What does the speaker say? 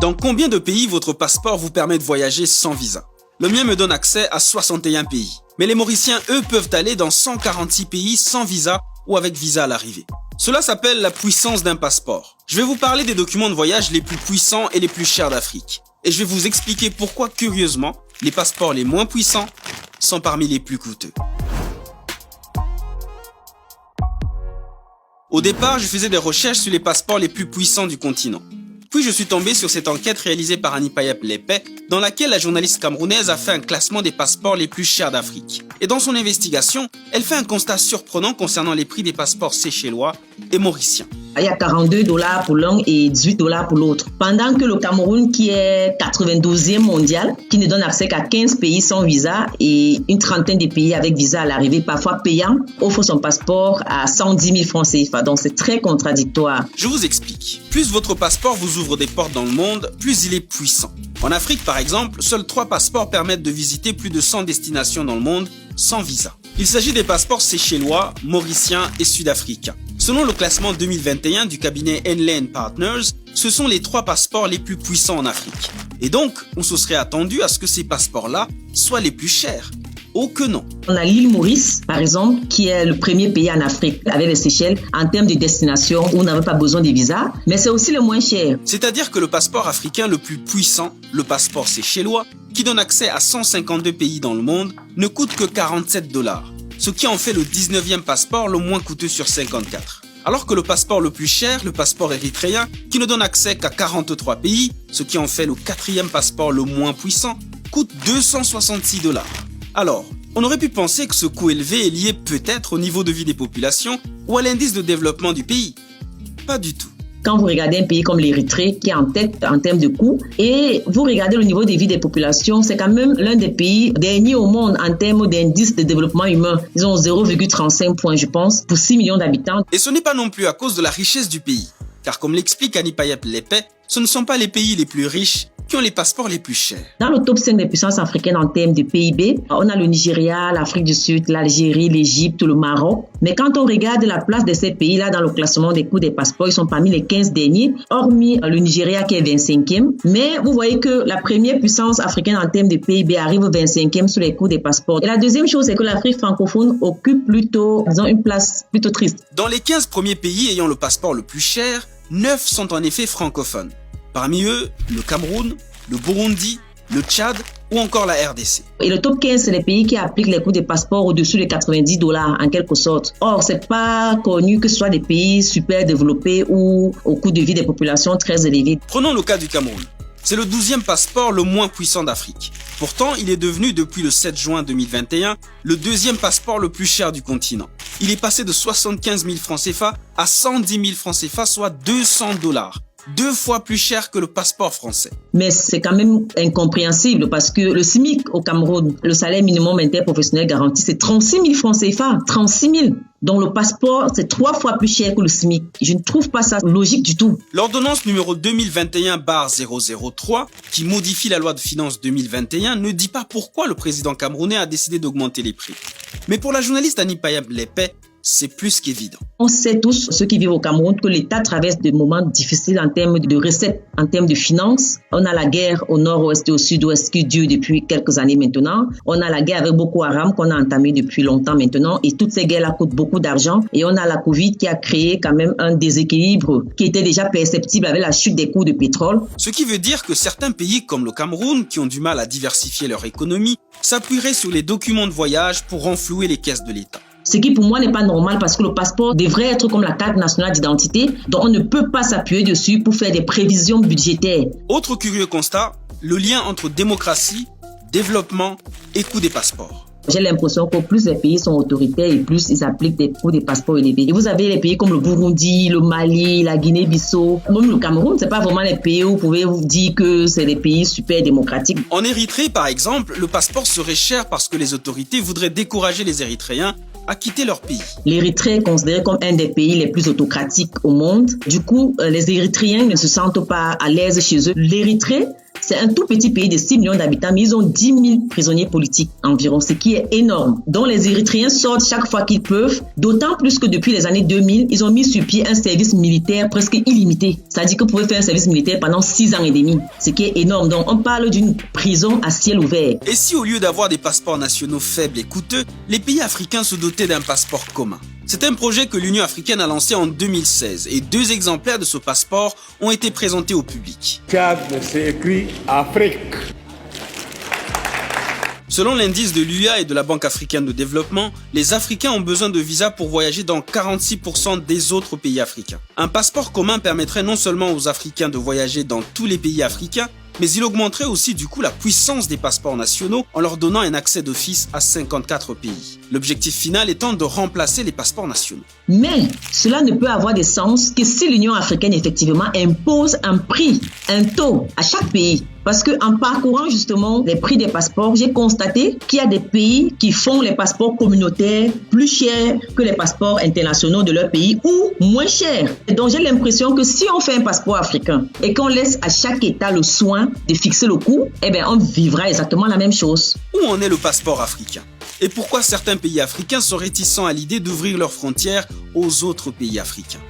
Dans combien de pays votre passeport vous permet de voyager sans visa? Le mien me donne accès à 61 pays. Mais les Mauriciens, eux, peuvent aller dans 146 pays sans visa ou avec visa à l'arrivée. Cela s'appelle la puissance d'un passeport. Je vais vous parler des documents de voyage les plus puissants et les plus chers d'Afrique. Et je vais vous expliquer pourquoi, curieusement, les passeports les moins puissants sont parmi les plus coûteux. Au départ, je faisais des recherches sur les passeports les plus puissants du continent. Puis je suis tombé sur cette enquête réalisée par Anipayap Lepay, dans laquelle la journaliste camerounaise a fait un classement des passeports les plus chers d'Afrique. Et dans son investigation, elle fait un constat surprenant concernant les prix des passeports séchellois et mauriciens. Il y a $42 pour l'un et $18 pour l'autre. Pendant que le Cameroun, qui est 92e mondial, qui ne donne accès qu'à 15 pays sans visa et une trentaine de pays avec visa à l'arrivée, parfois payant, offre son passeport à 110 000 francs CFA. Donc c'est très contradictoire. Je vous explique. Plus votre passeport vous ouvre des portes dans le monde, plus il est puissant. En Afrique, par exemple, seuls 3 passeports permettent de visiter plus de 100 destinations dans le monde sans visa. Il s'agit des passeports séchellois, mauriciens et sud-africains. Selon le classement 2021 du cabinet Henley & Partners, ce sont les 3 passeports les plus puissants en Afrique. Et donc, on se serait attendu à ce que ces passeports-là soient les plus chers. Oh que non. On a l'île Maurice, par exemple, qui est le premier pays en Afrique avec les Seychelles en termes de destination où on n'avait pas besoin de visa, mais c'est aussi le moins cher. C'est-à-dire que le passeport africain le plus puissant, le passeport séchellois, qui donne accès à 152 pays dans le monde, ne coûte que $47, ce qui en fait le 19e passeport le moins coûteux sur 54. Alors que le passeport le plus cher, le passeport érythréen, qui ne donne accès qu'à 43 pays, ce qui en fait le 4e passeport le moins puissant, coûte $266. Alors, on aurait pu penser que ce coût élevé est lié peut-être au niveau de vie des populations ou à l'indice de développement du pays. Pas du tout. Quand vous regardez un pays comme l'Érythrée qui est en tête en termes de coûts et vous regardez le niveau de vie des populations, c'est quand même l'un des pays derniers au monde en termes d'indice de développement humain. Ils ont 0,35 points, je pense, pour 6 millions d'habitants. Et ce n'est pas non plus à cause de la richesse du pays. Car comme l'explique Anipayap Lepay, ce ne sont pas les pays les plus riches qui ont les passeports les plus chers. Dans le top 5 des puissances africaines en termes de PIB, on a le Nigeria, l'Afrique du Sud, l'Algérie, l'Égypte, le Maroc. Mais quand on regarde la place de ces pays-là dans le classement des coûts des passeports, ils sont parmi les 15 derniers, hormis le Nigeria qui est 25e. Mais vous voyez que la première puissance africaine en termes de PIB arrive 25e sur les coûts des passeports. Et la deuxième chose, c'est que l'Afrique francophone occupe plutôt, disons, une place plutôt triste. Dans les 15 premiers pays ayant le passeport le plus cher, 9 sont en effet francophones. Parmi eux, le Cameroun, le Burundi, le Tchad ou encore la RDC. Et le top 15, c'est les pays qui appliquent les coûts des passeports au-dessus de $90 en quelque sorte. Or, c'est pas connu que ce soit des pays super développés ou au coût de vie des populations très élevé. Prenons le cas du Cameroun. C'est le 12e passeport le moins puissant d'Afrique. Pourtant, il est devenu depuis le 7 juin 2021 le 2e passeport le plus cher du continent. Il est passé de 75 000 francs CFA à 110 000 francs CFA, soit $200. 2 fois plus cher que le passeport français. Mais c'est quand même incompréhensible parce que le SMIC au Cameroun, le salaire minimum interprofessionnel garanti, c'est 36 000 francs CFA. 36 000. Donc le passeport, c'est 3 fois plus cher que le SMIC. Je ne trouve pas ça logique du tout. L'ordonnance numéro 2021/003, qui modifie la loi de finances 2021, ne dit pas pourquoi le président camerounais a décidé d'augmenter les prix. Mais pour la journaliste Anipayap Lepay, c'est plus qu'évident. On sait tous, ceux qui vivent au Cameroun, que l'État traverse des moments difficiles en termes de recettes, en termes de finances. On a la guerre au nord-ouest et au sud-ouest qui dure depuis quelques années maintenant. On a la guerre avec Boko Haram qu'on a entamée depuis longtemps maintenant. Et toutes ces guerres-là coûtent beaucoup d'argent. Et on a la Covid qui a créé quand même un déséquilibre qui était déjà perceptible avec la chute des coûts de pétrole. Ce qui veut dire que certains pays comme le Cameroun, qui ont du mal à diversifier leur économie, s'appuieraient sur les documents de voyage pour renflouer les caisses de l'État. Ce qui pour moi n'est pas normal parce que le passeport devrait être comme la carte nationale d'identité, dont on ne peut pas s'appuyer dessus pour faire des prévisions budgétaires. Autre curieux constat, le lien entre démocratie, développement et coût des passeports. J'ai l'impression que plus les pays sont autoritaires et plus ils appliquent des coûts des passeports élevés. Et vous avez les pays comme le Burundi, le Mali, la Guinée-Bissau, même le Cameroun, c'est pas vraiment les pays où vous pouvez vous dire que c'est des pays super démocratiques. En Érythrée, par exemple, le passeport serait cher parce que les autorités voudraient décourager les Érythréens à quitter leur pays. L'Érythrée est considérée comme un des pays les plus autocratiques au monde. Du coup, les Érythréens ne se sentent pas à l'aise chez eux. L'Érythrée C'est un tout petit pays de 6 millions d'habitants, mais ils ont 10 000 prisonniers politiques environ, ce qui est énorme, dont les Érythréens sortent chaque fois qu'ils peuvent, d'autant plus que depuis les années 2000, ils ont mis sur pied un service militaire presque illimité. C'est-à-dire que vous pouvez faire un service militaire pendant 6 ans et demi, ce qui est énorme. Donc on parle d'une prison à ciel ouvert. Et si au lieu d'avoir des passeports nationaux faibles et coûteux, les pays africains se dotaient d'un passeport commun? C'est un projet que l'Union africaine a lancé en 2016 et 2 exemplaires de ce passeport ont été présentés au public. Tchad, c'est écrit Afrique. Selon l'indice de l'UA et de la Banque africaine de développement, les Africains ont besoin de visas pour voyager dans 46% des autres pays africains. Un passeport commun permettrait non seulement aux Africains de voyager dans tous les pays africains, mais il augmenterait aussi du coup la puissance des passeports nationaux en leur donnant un accès d'office à 54 pays. L'objectif final étant de remplacer les passeports nationaux. Mais cela ne peut avoir de sens que si l'Union africaine effectivement impose un prix, un taux à chaque pays. Parce qu'en parcourant justement les prix des passeports, j'ai constaté qu'il y a des pays qui font les passeports communautaires plus chers que les passeports internationaux de leur pays ou moins chers. Et donc j'ai l'impression que si on fait un passeport africain et qu'on laisse à chaque État le soin de fixer le coût, eh bien on vivra exactement la même chose. Où en est le passeport africain? Et pourquoi certains pays africains sont réticents à l'idée d'ouvrir leurs frontières aux autres pays africains?